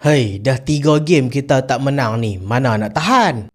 Hei, dah 3 game kita tak menang ni. Mana nak tahan?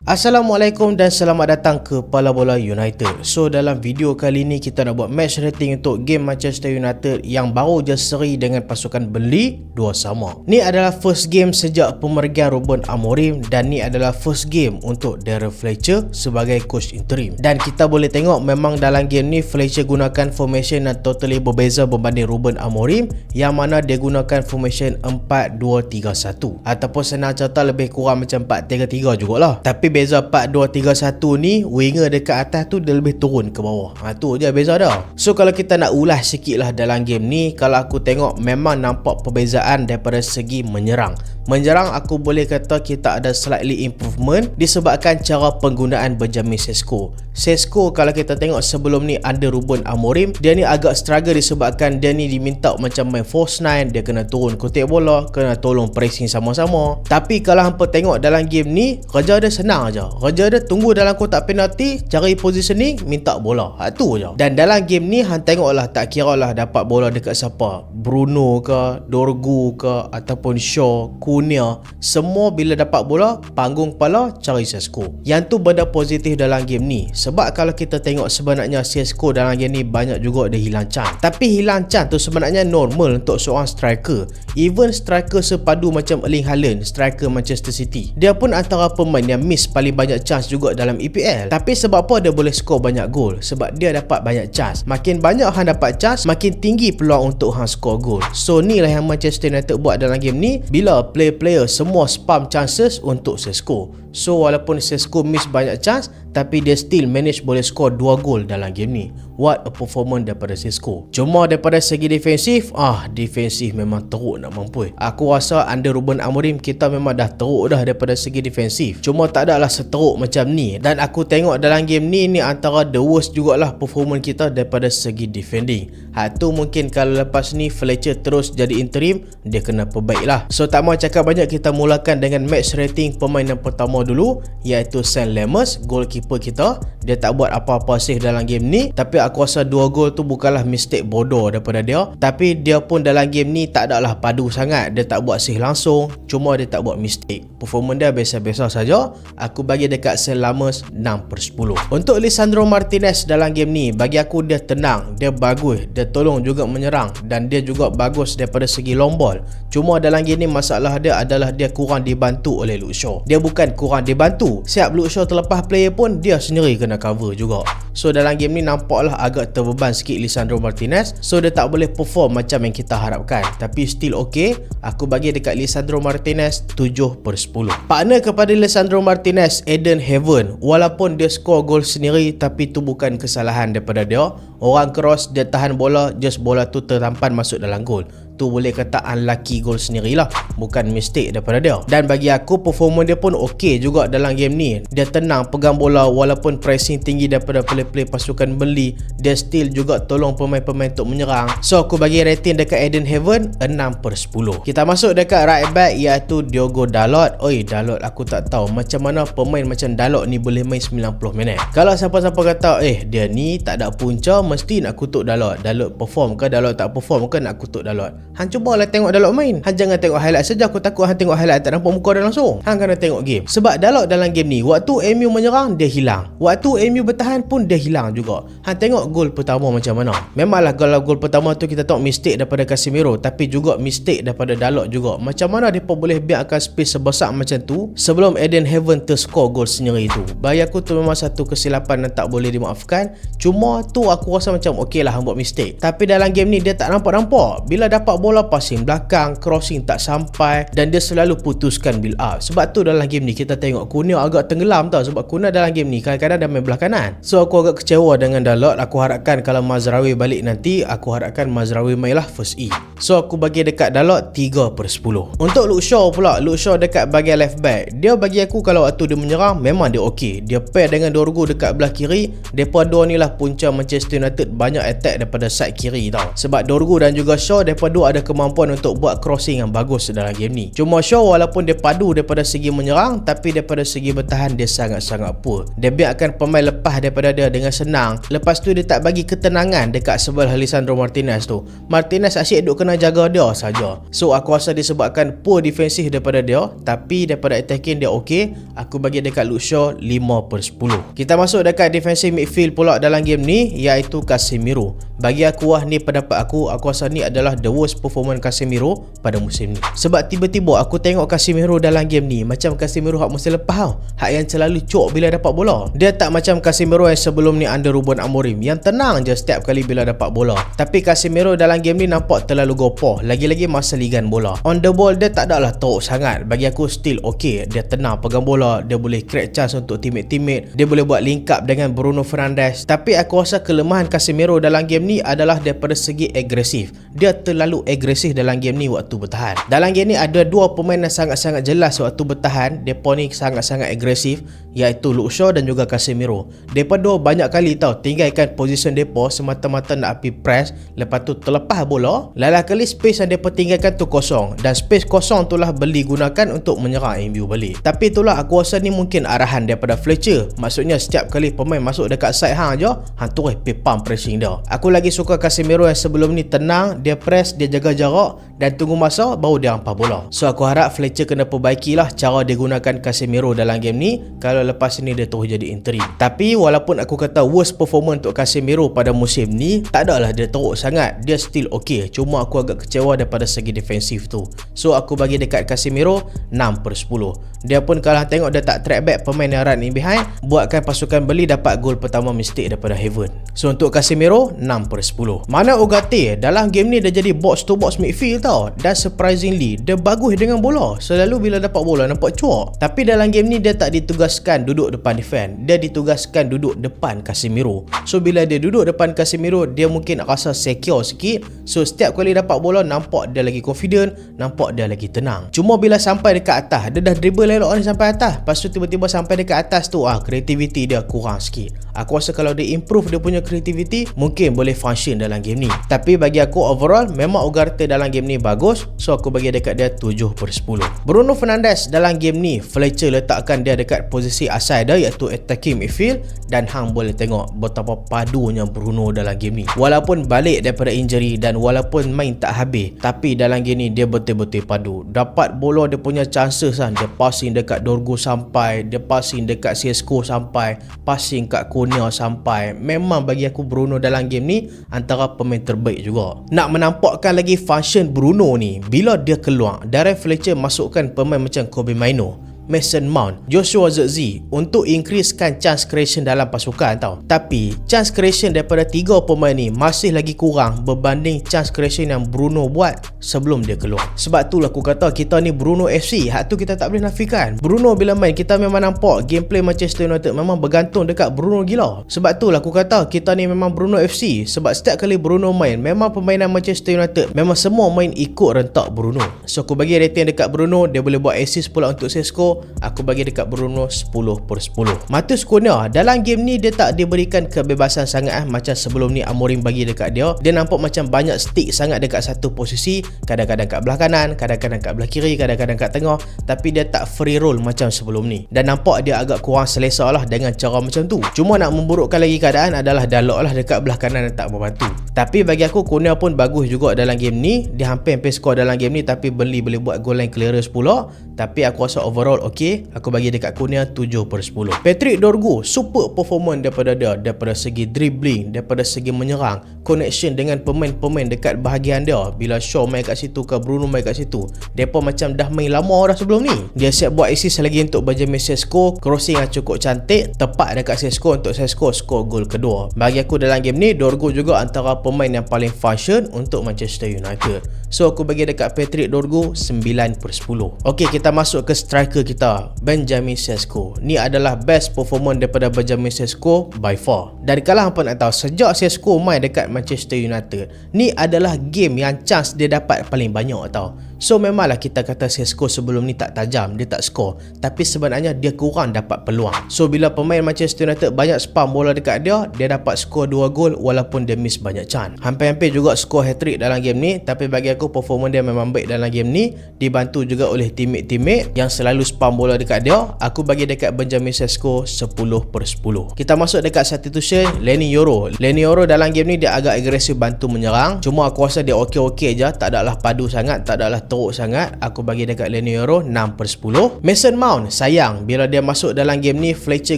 Assalamualaikum dan selamat datang ke Pala Bola United. So dalam video kali ni kita nak buat match rating untuk game Manchester United yang baru je seri dengan pasukan Burnley 2 sama. Ni adalah first game sejak pemergian Ruben Amorim dan ni adalah first game untuk Darren Fletcher sebagai coach interim. Dan kita boleh tengok memang dalam game ni Fletcher gunakan formation yang totally berbeza berbanding Ruben Amorim, yang mana dia gunakan formation 4-2-3-1 ataupun senang cerita lebih kurang macam 4-3-3 jugalah. Tapi beza 4-2-3-1 ni, winger dekat atas tu dia lebih turun ke bawah. Tu je beza dah. So kalau kita nak ulas sikit lah dalam game ni, kalau aku tengok memang nampak perbezaan daripada segi menyerang. Menyerang aku boleh kata kita ada slightly improvement disebabkan cara penggunaan Benjamin Sesko. Sesko kalau kita tengok sebelum ni under Ruben Amorim, dia ni agak struggle disebabkan dia ni diminta macam main false 9, dia kena turun kutip bola, kena tolong pressing sama-sama. Tapi kalau hampa tengok dalam game ni, kerja dia senang aja. Kerja dia tunggu dalam kotak penalti, cari positioning, minta bola. Tu je. Dan dalam game ni hang tengoklah, tak kira lah dapat bola dekat siapa, Bruno ke, Dorgu ke, ataupun Shaw, Cunha, semua bila dapat bola panggung kepala cari Sesko. Yang tu benda positif dalam game ni. Sebab kalau kita tengok sebenarnya Sesko dalam game ni banyak juga dia hilang chance. Tapi hilang chance tu sebenarnya normal untuk seorang striker. Even striker sepadu macam Erling Haaland, striker Manchester City, dia pun antara pemain yang miss paling banyak chance juga dalam EPL. Tapi sebab apa dia boleh skor banyak gol? Sebab dia dapat banyak chance. Makin banyak hang dapat chance, makin tinggi peluang untuk hang skor gol. So ni lah yang Manchester United buat dalam game ni. Bila player semua spam chances untuk Sesko. So walaupun Sesko miss banyak chance, tapi dia still manage boleh skor 2 gol dalam game ni. What a performance daripada Sesko. Cuma daripada segi defensif, defensif memang teruk nak mampu. Aku rasa under Ruben Amorim kita memang dah teruk dah daripada segi defensif. Cuma tak adalah seteruk macam ni. Dan aku tengok dalam game ni antara the worst jugalah performance kita daripada segi defending. Tu mungkin kalau lepas ni Fletcher terus jadi interim, dia kena perbaik lah. So tak mau cakap banyak, kita mulakan dengan match rating pemain yang pertama dulu, iaitu Sam Lammers, goalkeeper kita. Dia tak buat apa-apa save dalam game ni, tapi aku rasa 2 gol tu bukanlah mistake bodoh daripada dia. Tapi dia pun dalam game ni tak adalah padu sangat. Dia tak buat save langsung, cuma dia tak buat mistake. Performance dia biasa-biasa saja. Aku bagi dekat Sam Lammers 6/10. Untuk Lisandro Martinez dalam game ni, bagi aku dia tenang, dia bagus, dia tolong juga menyerang, dan dia juga bagus daripada segi long ball. Cuma dalam game ni masalah dia adalah dia kurang dibantu oleh Luke Shaw. Dia bukan kurang dibantu, siap Luke Shaw terlepas player pun dia sendiri kena cover juga. So dalam game ni nampaklah agak terbeban sikit Lisandro Martinez. So dia tak boleh perform macam yang kita harapkan. Tapi still okay. Aku bagi dekat Lisandro Martinez 7/10. Partner kepada Lisandro Martinez, Eden Heaven. Walaupun dia skor gol sendiri, tapi tu bukan kesalahan daripada dia. Orang cross, dia tahan bola, just bola tu tertampan masuk dalam gol. Tu boleh kata unlucky goal sendirilah, bukan mistake daripada dia. Dan bagi aku performa dia pun okey juga dalam game ni. Dia tenang pegang bola walaupun pressing tinggi daripada play-play pasukan Burnley, dia still juga tolong pemain-pemain untuk menyerang. So aku bagi rating dekat Eden Heaven 6/10. Kita masuk dekat right back, iaitu Diogo Dalot. Dalot aku tak tahu macam mana pemain macam Dalot ni boleh main 90 minit. Kalau siapa-siapa kata dia ni tak ada punca, mesti nak kutuk Dalot. Dalot perform ke, Dalot tak perform ke, nak kutuk Dalot. Hang cubalah tengok Dalot main. Hang jangan tengok highlight saja. Aku takut hang tengok highlight tak nampak muka dia langsung. Hang kena tengok game. Sebab Dalot dalam game ni, waktu MU menyerang dia hilang, waktu MU bertahan pun dia hilang juga. Hang tengok gol pertama macam mana. Memanglah kalau gol pertama tu kita tengok mistake daripada Casemiro, tapi juga mistake daripada Dalot juga. Macam mana dia pun boleh biarkan space sebesar macam tu sebelum Eden Heaven terskor gol sendiri tu. Bagi aku tu memang satu kesilapan yang tak boleh dimaafkan. Cuma tu aku rasa macam okey lah hang buat mistake. Tapi dalam game ni dia tak nampak-nampak. Bila dapat bola passing belakang, crossing tak sampai, dan dia selalu putuskan build up. Sebab tu dalam game ni kita tengok Cunha agak tenggelam tau. Sebab Cunha dalam game ni kadang-kadang dia main belah kanan. So aku agak kecewa dengan Dalot. Aku harapkan kalau Mazraoui balik nanti, aku harapkan Mazraoui mainlah first E. So aku bagi dekat Dalot 3/10. Untuk Luke Shaw pula, Luke Shaw dekat bahagian left back, dia bagi aku kalau waktu dia menyerang memang dia okey. Dia pair dengan Dorgu dekat belah kiri. Depa dua ni lah punca Manchester United banyak attack daripada side kiri tau. Sebab Dorgu dan juga Shaw, depa dua Shaw ada kemampuan untuk buat crossing yang bagus dalam game ni. Cuma Shaw walaupun dia padu daripada segi menyerang, tapi daripada segi bertahan dia sangat-sangat poor. Dia biarkan pemain lepas daripada dia dengan senang. Lepas tu dia tak bagi ketenangan dekat sebelah Lisandro Martinez tu. Martinez asyik duk kena jaga dia saja. So aku rasa disebabkan poor defensif daripada dia, tapi daripada attacking dia okey. Aku bagi dekat Luke Shaw 5/10. Kita masuk dekat defensive midfield pula dalam game ni, iaitu Casemiro. Bagi aku ni pendapat aku rasa ni adalah the worst performance Casemiro pada musim ni. Sebab tiba-tiba aku tengok Casemiro dalam game ni macam Casemiro hak musim lepas tau. Hak yang selalu cok bila dapat bola. Dia tak macam Casemiro yang sebelum ni under Ruben Amorim yang tenang je setiap kali bila dapat bola. Tapi Casemiro dalam game ni nampak terlalu gopoh, lagi-lagi masa ligan bola. On the ball dia tak adalah teruk sangat. Bagi aku still okay. Dia tenang pegang bola, dia boleh create chance untuk teammate-teammate, dia boleh buat link up dengan Bruno Fernandes. Tapi aku rasa kelemahan Casemiro dalam game ni adalah daripada segi agresif. Dia terlalu agresif dalam game ni waktu bertahan. Dalam game ni ada dua pemain yang sangat-sangat jelas waktu bertahan, depa ni sangat-sangat agresif, iaitu Luke Shaw dan juga Casemiro. Depa dua banyak kali tau tinggalkan position depa semata-mata nak api press, lepas tu terlepas bola, lalah kali space yang depa tinggalkan tu kosong, dan space kosong tu lah beli gunakan untuk menyerang MU balik. Tapi itulah aku rasa ni mungkin arahan daripada Fletcher. Maksudnya setiap kali pemain masuk dekat side hang je, hang terus pepam pressing dia. Aku lagi suka Casemiro yang sebelum ni tenang, dia press, dia jaga jarak dan tunggu masa baru dia hampas bola. So aku harap Fletcher kena perbaikilah cara dia gunakan Casemiro dalam game ni, kalau lepas ni dia terus jadi interim. Tapi walaupun aku kata worst performance untuk Casemiro pada musim ni, tak adalah dia teruk sangat, dia still okay. Cuma aku agak kecewa daripada segi defensif tu. So aku bagi dekat Casemiro 6/10. Dia pun kalau tengok dia tak track back pemain yang running behind, buatkan pasukan beli dapat gol pertama mistake daripada Heaven. So untuk Casemiro 6/10. Mana Ugarte dalam game ni dia jadi box to box midfield tau, dan surprisingly dia bagus dengan bola. Selalu bila dapat bola nampak cuak. Tapi dalam game ni dia tak ditugaskan duduk depan defend, dia ditugaskan duduk depan Casemiro. So bila dia duduk depan Casemiro, dia mungkin rasa secure sikit. So setiap kali dapat bola nampak dia lagi confident, nampak dia lagi tenang. Cuma bila sampai dekat atas, dia dah dribble elok ni sampai atas, lepas tu tiba-tiba sampai dekat atas tu kreativiti dia kurang sikit. Aku rasa kalau dia improve dia punya creativity, mungkin boleh function dalam game ni. Tapi bagi aku overall memang Ugarte dalam game ni bagus, so aku bagi dekat dia 7/10. Bruno Fernandes dalam game ni, Fletcher letakkan dia dekat posisi asal dia, iaitu attacking midfield, dan hang boleh tengok betapa padunya Bruno dalam game ni. Walaupun balik daripada injury dan walaupun main tak habis, tapi dalam game ni dia betul-betul padu. Dapat bola dia punya chances kan, dia passing dekat Dorgu sampai, dia passing dekat CSGO sampai, passing kat Konya sampai. Memang bagi aku Bruno dalam game ni antara pemain terbaik juga. Nak menampakkan lagi function Bruno ni, bila dia keluar, Darren Fletcher masukkan pemain macam Kobe Mainoo, Mason Mount, Joshua Zirkzee untuk increasekan chance creation dalam pasukan tau. Tapi chance creation daripada tiga pemain ni masih lagi kurang berbanding chance creation yang Bruno buat sebelum dia keluar. Sebab tu lah aku kata kita ni Bruno FC, hak tu kita tak boleh nafikan. Bruno bila main kita memang nampak gameplay Manchester United memang bergantung dekat Bruno gila. Sebab tu lah aku kata kita ni memang Bruno FC. Sebab setiap kali Bruno main, memang permainan Manchester United memang semua main ikut rentak Bruno. So aku bagi rating dekat Bruno, dia boleh buat assist pula untuk CSGO. Aku bagi dekat Bruno 10/10. Matheus Cunha dalam game ni dia tak diberikan kebebasan sangat macam sebelum ni Amorim bagi dekat dia. Dia nampak macam banyak stick sangat dekat satu posisi, kadang-kadang kat belah kanan, kadang-kadang kat belah kiri, kadang-kadang kat tengah, tapi dia tak free roll macam sebelum ni. Dan nampak dia agak kurang selesa lah dengan cara macam tu. Cuma nak memburukkan lagi keadaan adalah Dalot lah dekat belah kanan yang tak membantu. Tapi bagi aku Cunha pun bagus juga dalam game ni. Dia hampir skor dalam game ni, tapi Burnley boleh buat goal line clearance pula. Tapi aku rasa overall okey, aku bagi dekat Cunha 7/10. Patrick Dorgu super performance daripada dia, daripada segi dribbling, daripada segi menyerang, connection dengan pemain-pemain dekat bahagian dia. Bila Shaw main kat situ ke Bruno main kat situ, depa macam dah main lama dah sebelum ni. Dia siap buat assist lagi untuk Benjamin Sesko, crossing yang cukup cantik, tepat dekat Sesko untuk Sesko skor gol kedua. Bagi aku dalam game ni Dorgu juga antara pemain yang paling function untuk Manchester United. So aku bagi dekat Patrick Dorgu 9/10. Okey, kita masuk ke striker kita, Benjamin Sesko. Ni adalah best performance daripada Benjamin Sesko by far. Dan kalau hampa nak tahu, sejak CSGO main dekat Manchester United, ni adalah game yang chance dia dapat paling banyak tau. So memanglah kita kata CSGO sebelum ni tak tajam, dia tak score, tapi sebenarnya dia kurang dapat peluang. So bila pemain Manchester United banyak spam bola dekat dia, dia dapat skor 2 gol walaupun dia miss banyak chance. Hampir-hampir juga skor hat-trick dalam game ni, tapi bagi aku performa dia memang baik dalam game ni, dibantu juga oleh teammate-teammate yang selalu spam bola dekat dia. Aku bagi dekat Benjamin Sesko 10/10. Kita masuk dekat substitution, Leny Yoro. Leny Yoro dalam game ni dia agak agresif bantu menyerang, cuma aku rasa dia okey-okey je, tak adalah padu sangat, tak adalah teruk sangat. Aku bagi dekat Leny Yoro 6/10. Mason Mount, sayang bila dia masuk dalam game ni Fletcher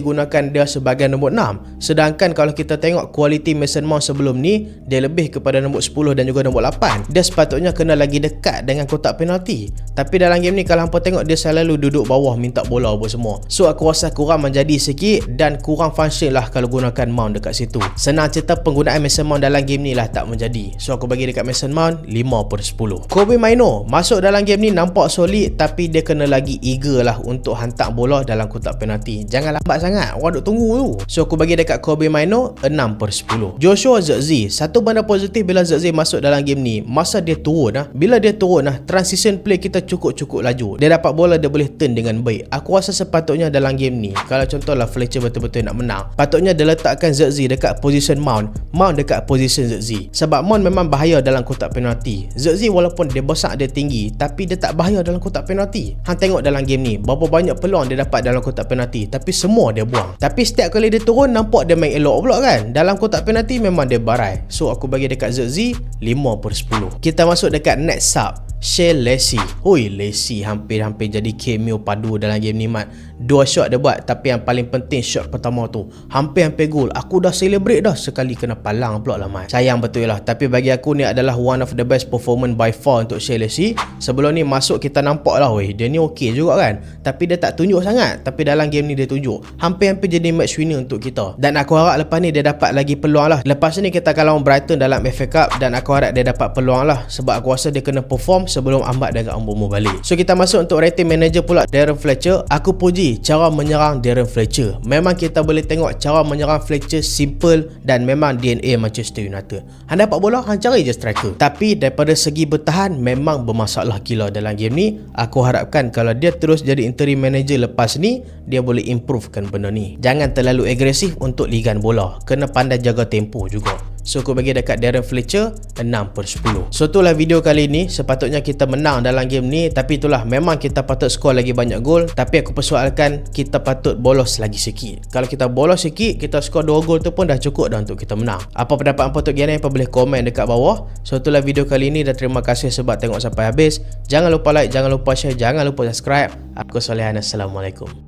gunakan dia sebagai nombor 6, sedangkan kalau kita tengok kualiti Mason Mount sebelum ni, dia lebih kepada nombor 10 dan juga nombor 8. Dia sepatutnya kena lagi dekat dengan kotak penalti, tapi dalam game ni kalau hampa tengok dia selalu duduk bawah minta bola apa semua. So aku rasa kurang menjadi sikit dan kurang function lah kalau gunakan Mount dekat situ. Senang cerita penggunaan Mason Mount dalam game ni lah tak menjadi. So aku bagi dekat Mason Mount 5/10. Kobe Mainoo masuk dalam game ni nampak solid, tapi dia kena lagi eager lah untuk hantar bola dalam kotak penalti. Jangan lambat sangat, orang duk tunggu tu. So aku bagi dekat Kobe Mainoo 6/10. Joshua Zirkzee, satu benda positif bila Zirkzee masuk dalam game ni, masa dia turun bila dia turun transition play kita cukup laju. Dia dapat bola, dia boleh turn dengan baik. Aku rasa sepatutnya dalam game ni, kalau contohlah Fletcher betul-betul nak menang, patutnya dia letakkan Zirkzee dekat position Mount dekat position Zirkzee. Sebab Mount memang bahaya dalam kotak penalti. Zirkzee walaupun dia besar, dia tinggi, tapi dia tak bahaya dalam kotak penalti. Hang tengok dalam game ni berapa banyak peluang dia dapat dalam kotak penalti, tapi semua dia buang. Tapi setiap kali dia turun nampak dia main elok pula kan. Dalam kotak penalti memang dia barai. So aku bagi dekat Zirkzee 5/10. Kita masuk dekat next sub, Shea Lacey. Oi, Lacey hampir-hampir jadi cameo padu dalam game ni mat. 2 shot dia buat, tapi yang paling penting shot pertama tu hampir-hampir gol. Aku dah celebrate dah, sekali kena palang pula lah mat. Sayang betul lah, tapi bagi aku ni adalah one of the best performance by far untuk Shea Lacey. Sebelum ni masuk kita nampak lah weh, dia ni okey juga kan, tapi dia tak tunjuk sangat. Tapi dalam game ni dia tunjuk, hampir-hampir jadi match winner untuk kita. Dan aku harap lepas ni dia dapat lagi peluang lah. Lepas ni kita akan lawan Brighton dalam FA Cup, dan aku harap dia dapat peluang lah, sebab aku rasa dia kena perform sebelum Ahmad dan Ambomo balik. So kita masuk untuk rating manager pula, Darren Fletcher. Aku puji cara menyerang Darren Fletcher. Memang kita boleh tengok cara menyerang Fletcher simple dan memang DNA Manchester United. Hang dapat bola, hang cari je striker. Tapi daripada segi bertahan memang bermasalah gila dalam game ni. Aku harapkan kalau dia terus jadi interim manager lepas ni, dia boleh improvekan benda ni. Jangan terlalu agresif untuk ligan bola, kena pandai jaga tempo juga. So aku bagi dekat Darren Fletcher 6/10. So itulah video kali ni. Sepatutnya kita menang dalam game ni, tapi itulah memang kita patut skor lagi banyak gol. Tapi aku persoalkan kita patut bolos lagi sikit. Kalau kita bolos sikit, kita skor 2 gol tu pun dah cukup dah untuk kita menang. Apa pendapat hangpa untuk game ni? Hangpa boleh komen dekat bawah. So itulah video kali ni, dan terima kasih sebab tengok sampai habis. Jangan lupa like, jangan lupa share, jangan lupa subscribe. Aku Solehan, Assalamualaikum.